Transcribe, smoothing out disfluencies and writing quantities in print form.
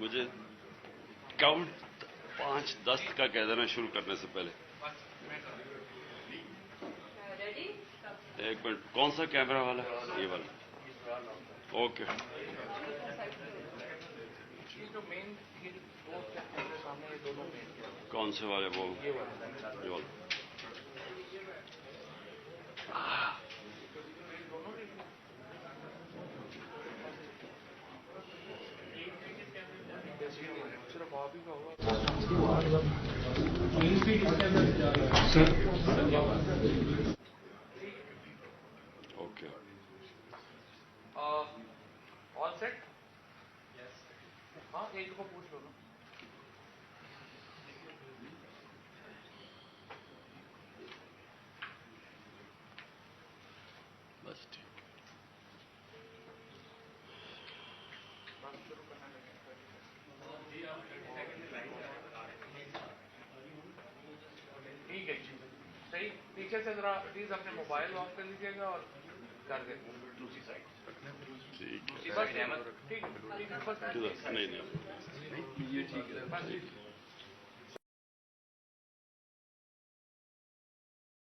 मुझे काउंट 5-10 का कह देना शुरू करने से पहले। एक मिनट, कौन सा कैमरा वाला? ये वाला। ओके। कौन से वाले? वो ये वाला। ओके। All set? हाँ, एक को पूछ लो ना। बस ठीक। ठीक है जी, सही। पीछे से जरा प्लीज अपने मोबाइल ऑफ कर लीजिएगा और कर देते दूसरी साइड। ठीक है। ठीक, बस ठीक है, बस नहीं, ये ठीक है।